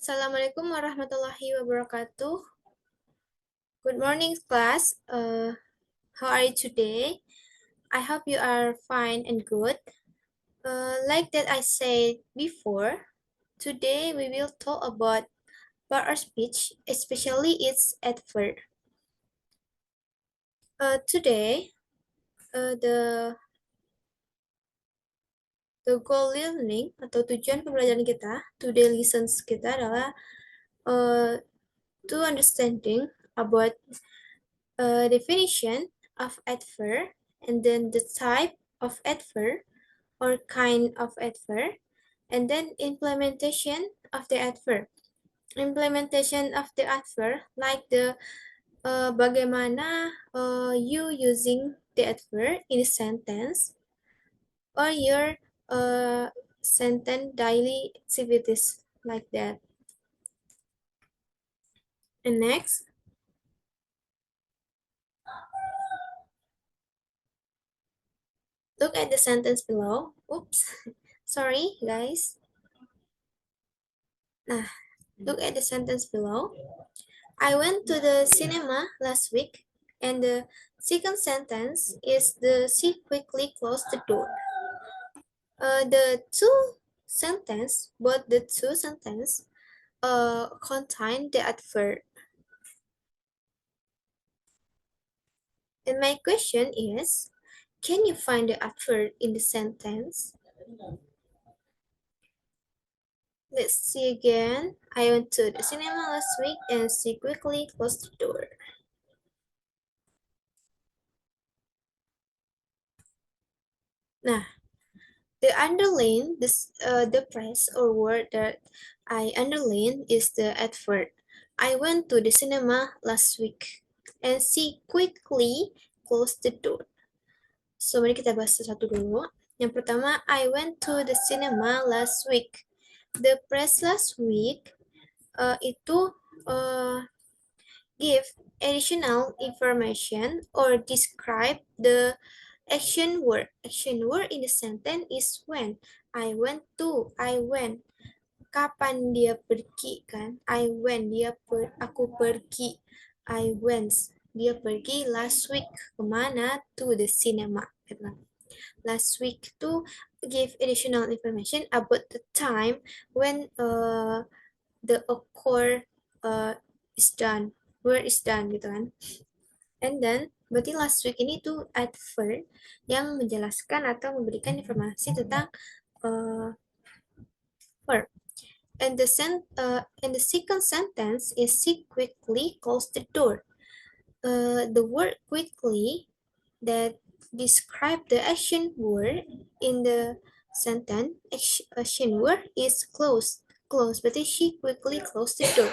Assalamualaikum warahmatullahi wabarakatuh. Good morning, class. How are you today? I hope you are fine and good. Like that I said before, today we will talk about part of speech, especially its adverb. Today, the goal learning atau tujuan pembelajaran kita, today lessons kita adalah to understanding about definition of adverb, and then the type of adverb or kind of adverb, and then implementation of the adverb. Implementation of the adverb, like the bagaimana you using the adverb in a sentence or your sentence daily activities, like that. And next, look at the sentence below. Oops, sorry guys. Nah, look at the sentence below. I went to the cinema last week, and the second sentence is the she quickly closed the door. Both the two sentence contain the adverb. And my question is, can you find the adverb in the sentence? Let's see again. I went to the cinema last week and she quickly closed the door. Nah, the phrase or word that I underline is the adverb. I went to the cinema last week and she quickly closed the door. So, mari kita bahas satu dulu. Yang pertama, I went to the cinema last week. The phrase last week itu give additional information or describe the action word. Action word in the sentence is when. I went to, I went. Kapan dia pergi kan? I went, aku pergi. I went, dia pergi last week. Kemana? To the cinema. Last week to give additional information about the time when the occur is done. Where is done gitu kan. And then, berarti last week ini tuh adverb yang menjelaskan atau memberikan informasi tentang verb. And the second sentence is she quickly closed the door. The word quickly that describe the action word in the sentence, action word is close. Close, berarti she quickly closed the door.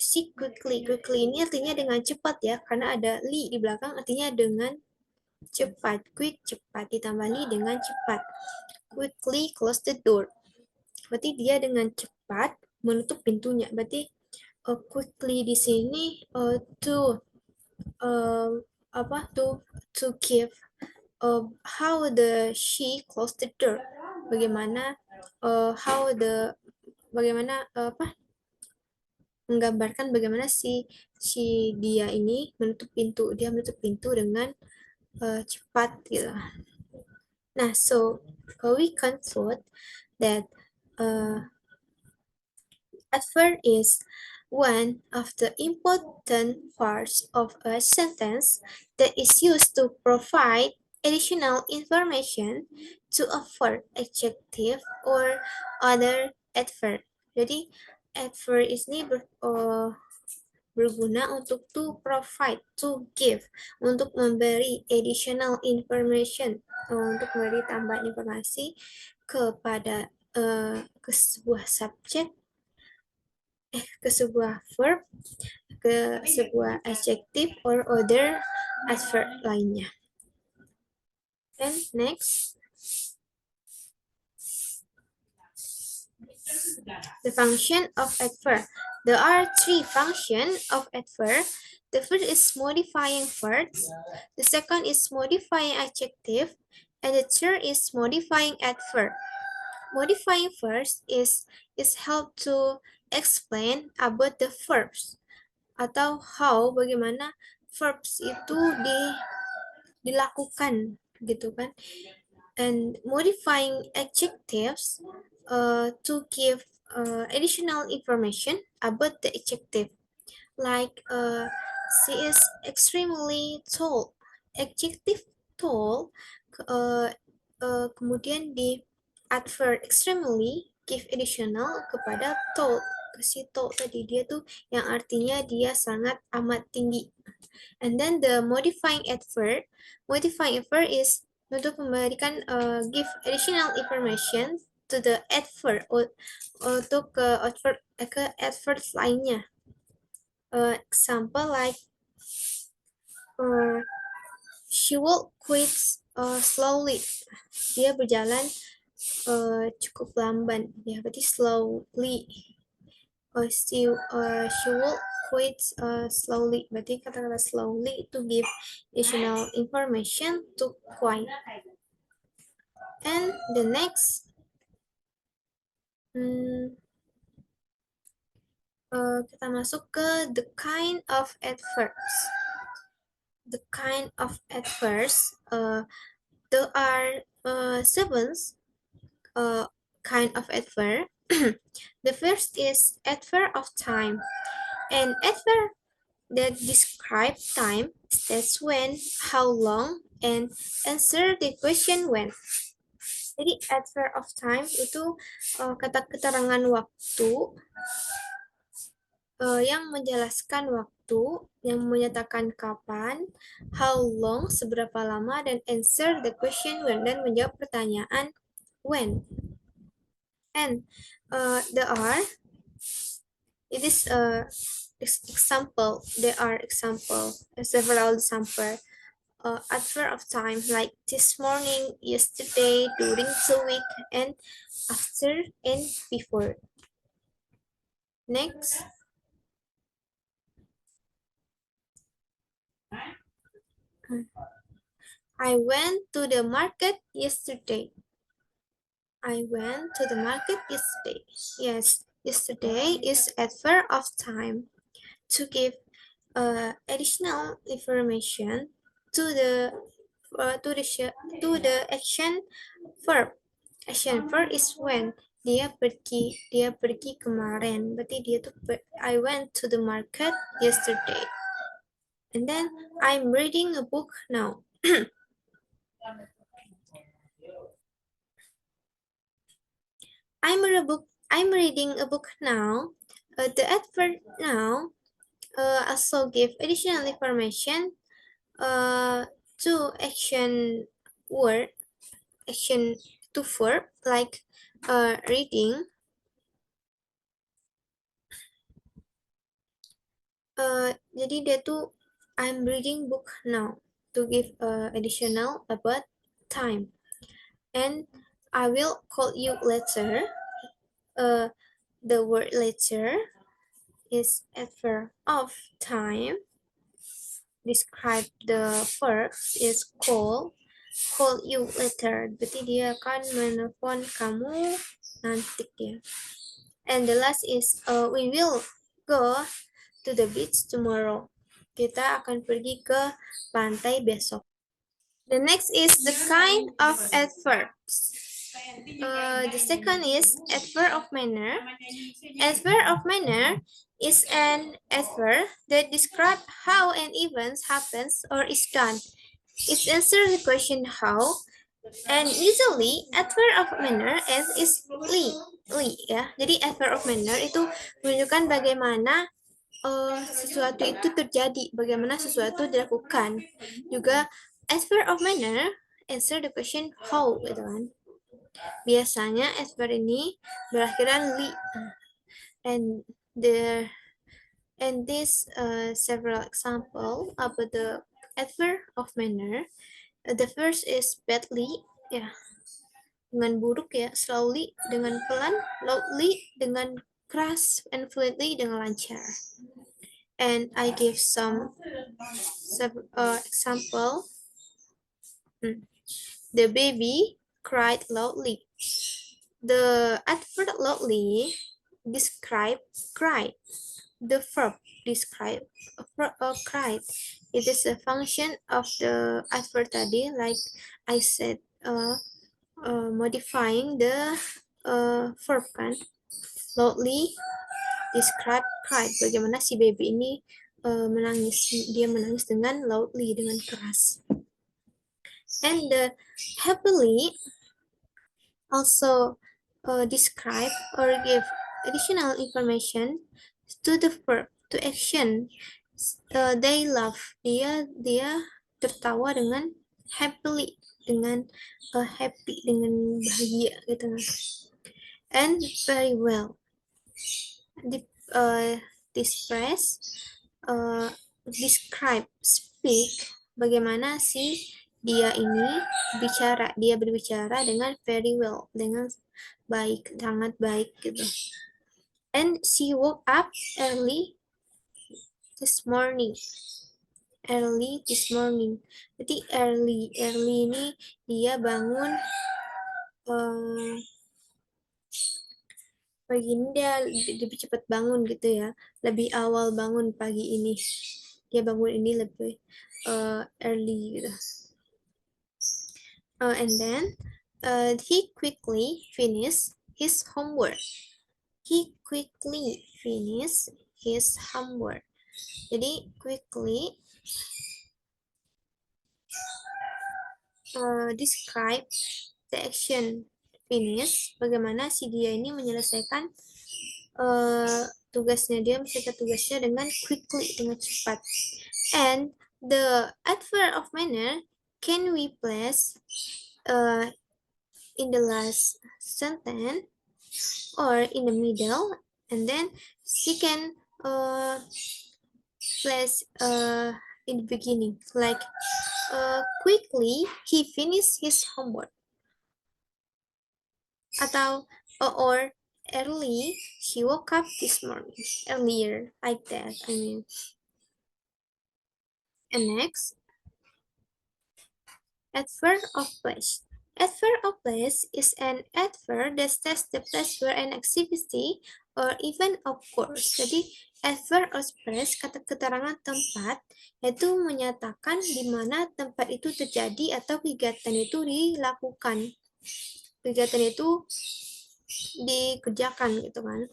She quickly ini artinya dengan cepat ya, karena ada li di belakang, artinya dengan cepat. Quick, cepat, ditambah li dengan cepat. Quickly close the door. Berarti dia dengan cepat menutup pintunya. Berarti quickly di sini to give how the she close the door. Bagaimana menggambarkan bagaimana si dia ini menutup pintu. Dia menutup pintu dengan cepat gitu. Nah, so we conclude that adverb is one of the important parts of a sentence that is used to provide additional information to a verb, adjective, or other adverb. Jadi, adverb ini berguna untuk to provide, to give, untuk memberi additional information, untuk memberi tambahan informasi kepada ke sebuah subjek, ke sebuah verb, ke sebuah adjective or other adverb lainnya. And next, the function of adverb. There are three functions of adverb. The first is modifying verbs, the second is modifying adjective, and the third is modifying adverb. Modifying verbs is help to explain about the verbs atau how bagaimana verbs itu dilakukan gitu kan. And modifying adjectives to give additional information about the adjective, like she is extremely tall. Adjective tall kemudian di adverb extremely give additional kepada tall, ke si tall tadi, dia tuh yang artinya dia sangat amat tinggi. And then the modifying adverb is untuk memberikan give additional information to the adverb untuk ke adverb lainnya. Example like she will quit slowly. Dia berjalan cukup lamban. Ya, berarti slowly. She will quit slowly. Berarti kata-kata slowly to give additional information to quiet. And the next, kita masuk ke the kind of adverbs. The kind of adverbs, there are seven kind of adverb. The first is adverb of time. An adverb that describe time, that's when, how long, and answer the question when. Jadi adverb of time itu kata keterangan waktu yang menjelaskan waktu, yang menyatakan kapan, how long, seberapa lama, dan answer the question when, dan menjawab pertanyaan when. And there are, it is example, there are example, several example adverb of time, like this morning, yesterday, during the week, and after, and before. Next. I went to the market yesterday. I went to the market yesterday. Yes, yesterday is adverb of time to give additional information to the action verb. Action verb is when. Dia pergi kemarin. Berarti dia tuh I went to the market yesterday. And then I'm reading a book now. I'm reading a book now. The adverb now also give additional information to action word, action to verb, like reading. Jadi dia tuh I'm reading book now to give additional about time. And I will call you later. The word later is adverb of time. Describe the verb is call you later. Berarti dia akan menelpon kamu nanti ya. And the last is we will go to the beach tomorrow. Kita akan pergi ke pantai besok. The next is the kind of adverbs. The second is adverb of manner. Adverb of manner is an adverb that describes how an event happens or is done. It answers the question how, and usually adverb of manner is li ya. Jadi adverb of manner itu menunjukkan bagaimana sesuatu itu terjadi, bagaimana sesuatu dilakukan. Juga adverb of manner answer the question how gitu kan. Biasanya adverb ini berakhiran li. And this several example about the adverb of manner. The first is badly, ya, dengan buruk ya, slowly dengan pelan, loudly dengan keras, and fluently dengan lancar. And I give some example. The baby cried loudly. The adverb loudly describe cried. The verb describe cried. It is a function of the adverb tadi, like I said, modifying the verb kan. Loudly describe cried. Bagaimana si baby ini menangis. Dia menangis dengan loudly, dengan keras. And the happily also describe or give additional information to the verb, to action. They laugh. Dia tertawa dengan happily, dengan happy, dengan bahagia gitu. And very well. This phrase describe, speak, bagaimana si dia ini bicara, dia berbicara dengan very well, dengan baik, sangat baik gitu. And she woke up early this morning. Early this morning. Jadi early ini dia bangun pagi ini, dia lebih cepat bangun gitu ya, lebih awal bangun pagi ini. Dia bangun ini lebih early gitu. And then he quickly finished his homework. He quickly finished his homework. Jadi quickly describe the action finish. Bagaimana si dia ini menyelesaikan tugasnya, dia menyelesaikan tugasnya dengan quickly, dengan cepat. And the adverb of manner can we place in the last sentence or in the middle, and then she can place in the beginning, like quickly he finished his homework, atau or early he woke up this morning, earlier, like that, I mean. And next, adverb of place. Adverb of place is an adverb that states the place where an activity or event occurs. Jadi, adverb of place, kata keterangan tempat, yaitu menyatakan di mana tempat itu terjadi atau kegiatan itu dilakukan. Kegiatan itu dikerjakan gitu kan.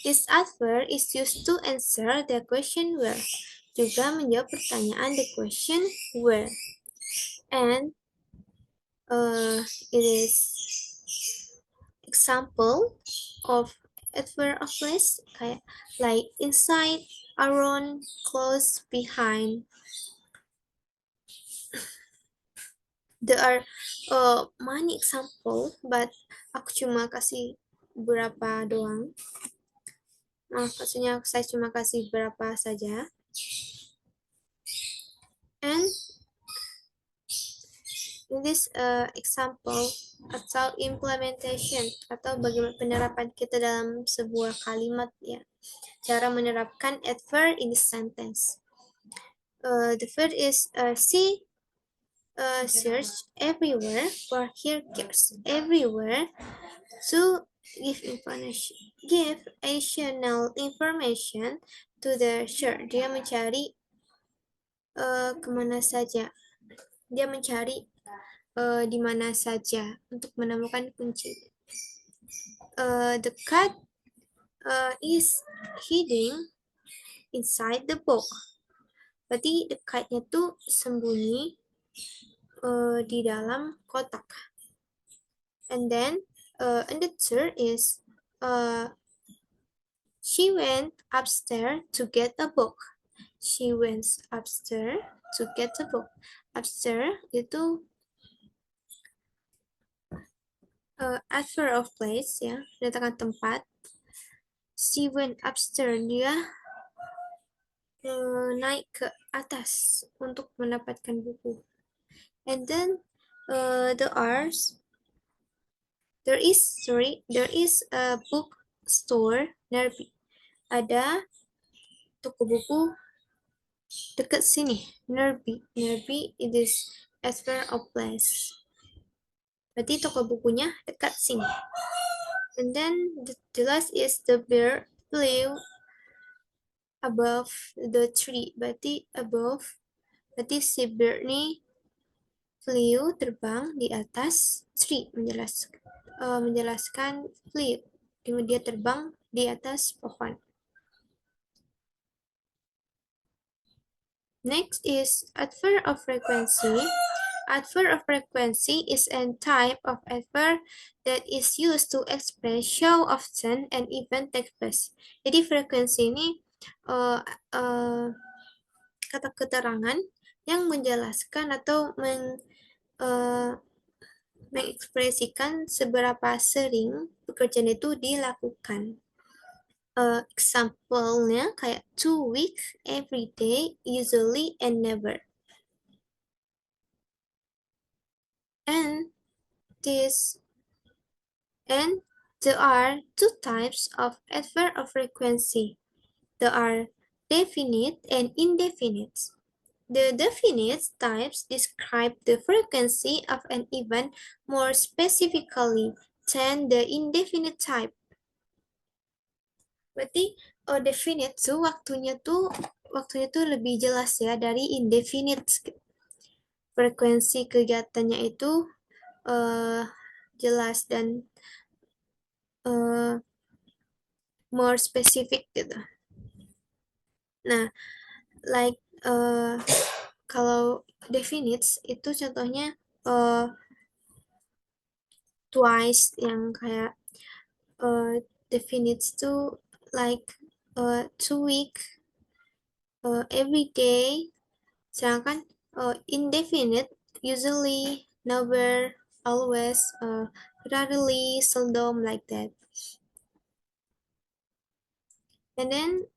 This adverb is used to answer the question where. Juga menjawab pertanyaan the question where. And it is example of adverb of place, kayak like inside, around, close, behind. There are many example, but aku cuma kasih beberapa doang. Maksudnya saya cuma kasih beberapa saja. And in this example atau implementation atau bagaimana penerapan kita dalam sebuah kalimat ya, cara menerapkan adverb in the sentence. The first is she search everywhere for her cares, everywhere to give additional information to the search. Dia mencari kemana saja, dia mencari di mana saja untuk menemukan kunci. The cat is hiding inside the box. Berarti the cat-nya tuh sembunyi di dalam kotak. And then and the third is she went upstairs to get a book. She went upstairs to get a book. Upstairs itu adverb of place ya, mendatangkan tempat. She went upstairs, dia naik ke atas untuk mendapatkan buku. And then there is a bookstore nearby. Ada toko buku dekat sini, nearby. Nearby it is adverb of place. Berarti toko bukunya dekat sini. And then the last is the bird flew above the tree. Berarti above, berarti si bird ni flew terbang di atas tree, menjelaskan flew, dia terbang di atas pohon. Next is adverb of frequency. Adverb of frequency is a type of adverb that is used to express how often an event takes place. Jadi frekuensi ini uh, uh, kata keterangan yang menjelaskan atau mengekspresikan seberapa sering pekerjaan itu dilakukan. Example-nya kayak 2 weeks, every day, usually, and never. And there are two types of adverb of frequency. There are definite and indefinite. The definite types describe the frequency of an event more specifically than the indefinite type. Berarti definite tuh waktunya tuh lebih jelas ya dari indefinite. Frekuensi kegiatannya itu jelas dan more specific gitu. Nah, like kalau definite itu contohnya twice yang kayak definite itu like 2 week, every day. Sedangkan indefinite usually, never, always, rarely, seldom, like that. And then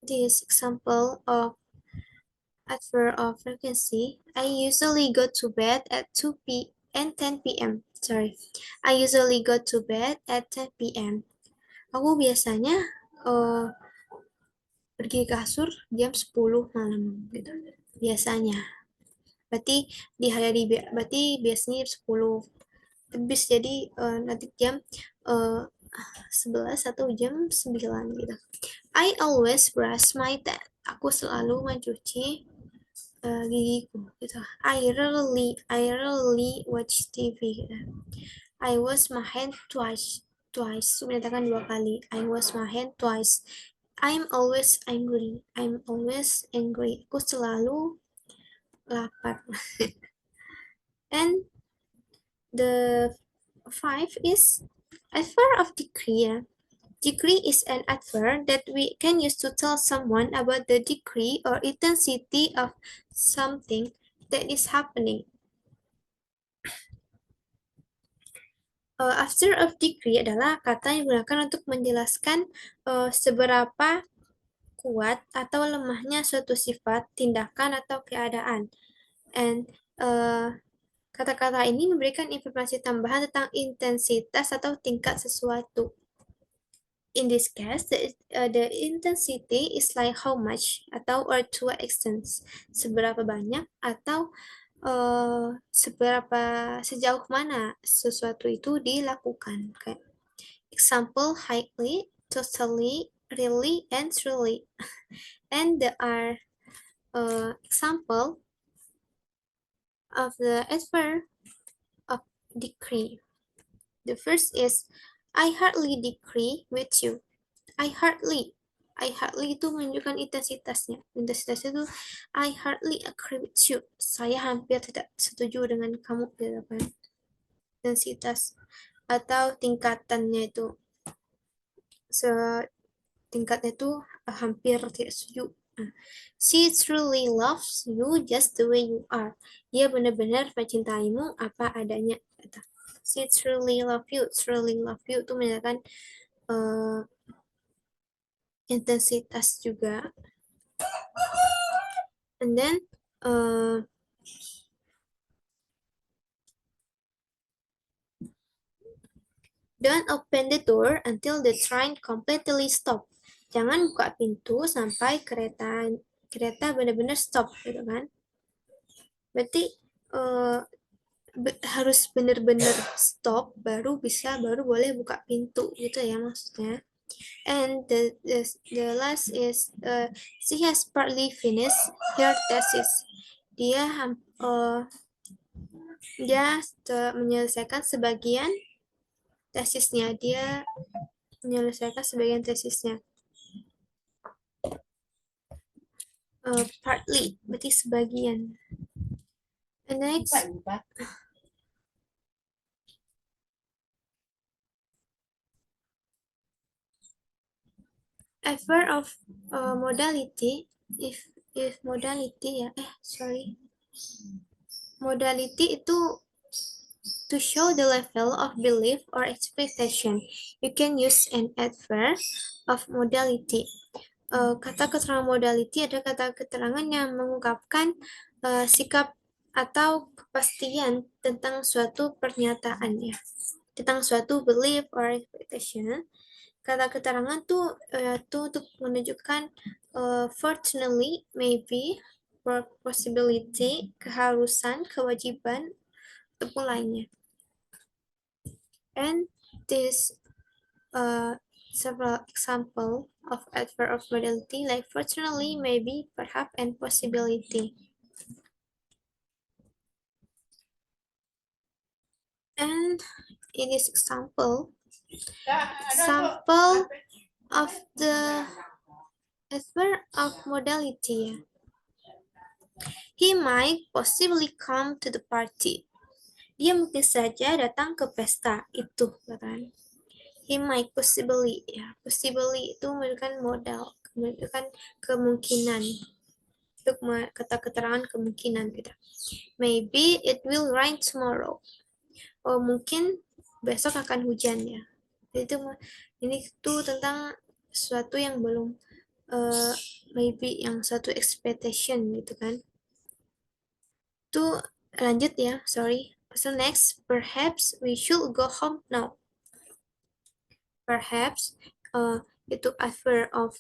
this example of adverb of frequency, I usually go to bed at 2 p and 10 p.m. Sorry, I usually go to bed at 10 p.m. Aku biasanya pergi kasur jam 10 malam gitu. Biasanya. Berarti berarti biasanya 10. Habis jadi nanti jam 11 atau jam 9 gitu. I always brush my teeth. Aku selalu mencuci gigiku gitu. I rarely watch TV gitu. I wash my hand twice. Menyatakan 2 kali. I wash my hand twice. I'm always angry. Aku selalu lapar. And the 5 is adverb of degree. Degree is an adverb that we can use to tell someone about the degree or intensity of something that is happening. Adverb of degree adalah kata yang digunakan untuk menjelaskan seberapa kuat atau lemahnya suatu sifat, tindakan, atau keadaan. And kata-kata ini memberikan informasi tambahan tentang intensitas atau tingkat sesuatu. In this case, the intensity is like how much atau or to what extent, seberapa banyak atau sejauh mana sesuatu itu dilakukan. Okay. Example, highly, totally, really, and truly. And there are example of the adverb of degree. The first is I hardly agree with you. I hardly itu menunjukkan intensitasnya. Intensitasnya itu I hardly agree with you. Saya hampir tidak setuju dengan kamu, gitu kan. Intensitas atau tingkatannya itu tingkatnya itu hampir tidak setuju. She truly loves you just the way you are. Dia benar-benar mencintaimu apa adanya. She truly love you. Truly love you itu menyatakan intensitas juga. And then don't open the door until the train completely stop. Jangan buka pintu sampai kereta benar-benar stop, gitu kan? Berarti harus benar-benar stop baru boleh buka pintu gitu ya maksudnya. And the last is she has partly finished her thesis. Dia dia menyelesaikan sebagian tesisnya. Dia menyelesaikan sebagian tesisnya. Partly berarti sebagian. And next, adverb of modality. If modality ya, modality itu to show the level of belief or expectation. You can use an adverb of modality. Kata keterangan modality ada kata keterangan yang mengungkapkan sikap atau kepastian tentang suatu pernyataan ya, tentang suatu belief or expectation. Kata keterangan tuh untuk menunjukkan fortunately, maybe, possibility, keharusan, kewajiban, ataupun lainnya. And this several example of adverb of modality like fortunately, maybe, perhaps, and possibility. And in this example of the adverb of modality, he might possibly come to the party. Dia mungkin saja datang ke pesta itu, kan? He might possibly, ya, possibly itu menunjukkan modal, menunjukkan kemungkinan, untuk kata keterangan kemungkinan gitu. Maybe it will rain tomorrow. Oh, mungkin besok akan hujan ya. Itu ini tuh tentang sesuatu yang belum maybe yang satu expectation gitu kan. Tuh lanjut ya, sorry. So next, perhaps we should go home now. Perhaps itu adverb of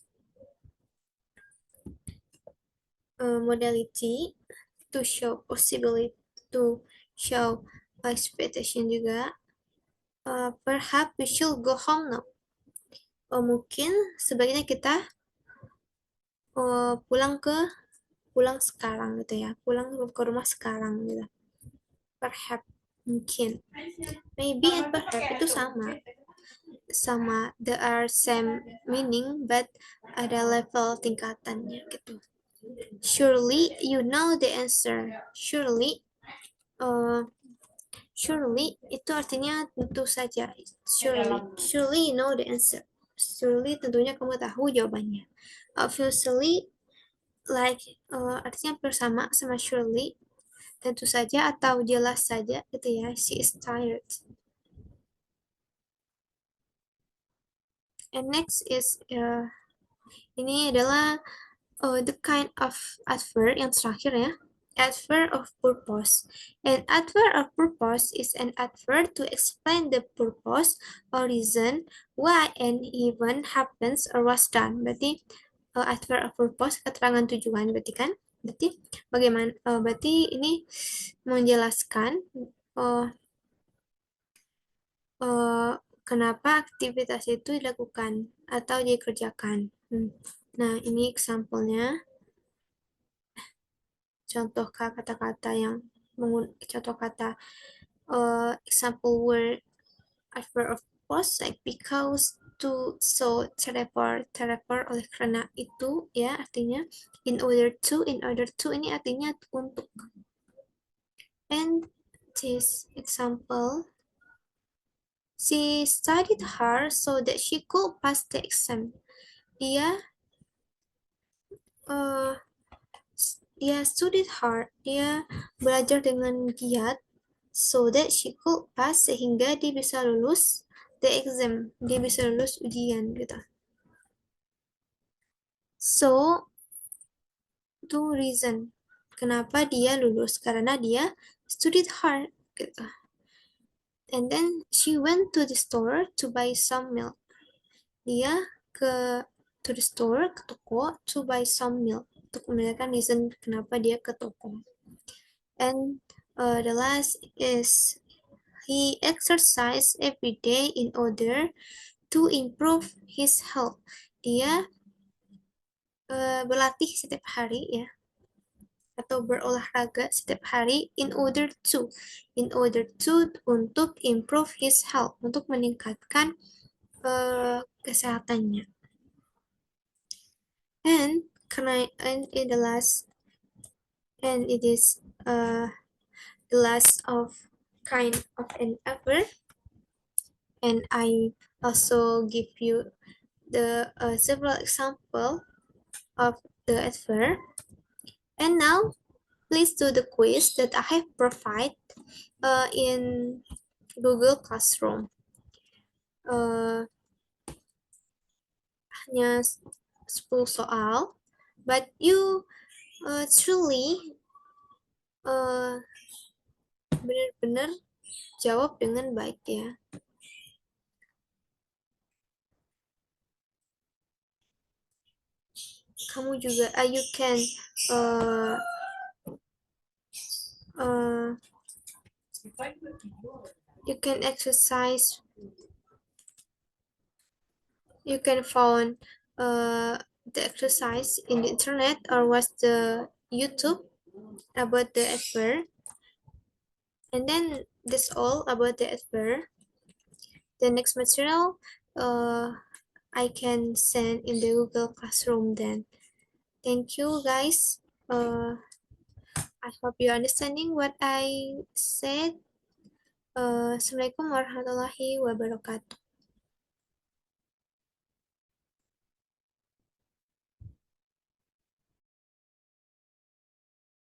modality to show possibility, to show expectation juga. Perhaps we should go home now. Mungkin sebaiknya kita pulang sekarang gitu ya, pulang ke rumah sekarang gitu. Perhaps, mungkin. Maybe and perhaps itu sama, there are same meaning but ada level tingkatannya gitu. Surely you know the answer. Surely surely itu artinya tentu saja. Surely you know the answer. Surely tentunya kamu tahu jawabannya. Obviously like artinya bersama sama surely, tentu saja atau jelas saja gitu ya. She is tired. And next is ini adalah the kind of adverb yang terakhir ya. Adverb of purpose. An adverb of purpose is an adverb to explain the purpose or reason why an event happens or was done. Berarti adverb of purpose, keterangan tujuan, berarti kan? Berarti bagaimana? Berarti ini menjelaskan kenapa aktivitas itu dilakukan atau dikerjakan. Nah, ini example-nya. Contoh kata-kata yang contoh kata example word adverb of purpose like because, to, so, teleport oleh karena itu ya, artinya in order to ini artinya untuk. And this example, she studied hard so that she could pass the exam. Dia studied hard, dia belajar dengan giat so that she could pass, sehingga dia bisa lulus the exam, dia bisa lulus ujian gitu. So, two reason kenapa dia lulus, karena dia studied hard gitu. And then she went to the store to buy some milk. Dia to the store, ke toko, to buy some milk, untuk memberikan reason kenapa dia ke toko. And The last is he exercise every day in order to improve his health. Dia berlatih setiap hari ya, atau berolahraga setiap hari in order to untuk improve his health, untuk meningkatkan kesehatannya. And in the last, and it is the last of kind of an adverb, and I also give you the several example of the adverb. And now please do the quiz that I have provided in Google Classroom. Hanya 10 soal, but you truly benar-benar jawab dengan baik ya. Kamu juga, uh, you can exercise, you can find the exercise in the internet or watch the YouTube about the adverb. And then that's all about the adverb. The next material I can send in the Google Classroom then. Thank you guys. I hope you understanding what I said. Assalamualaikum warahmatullahi wabarakatuh.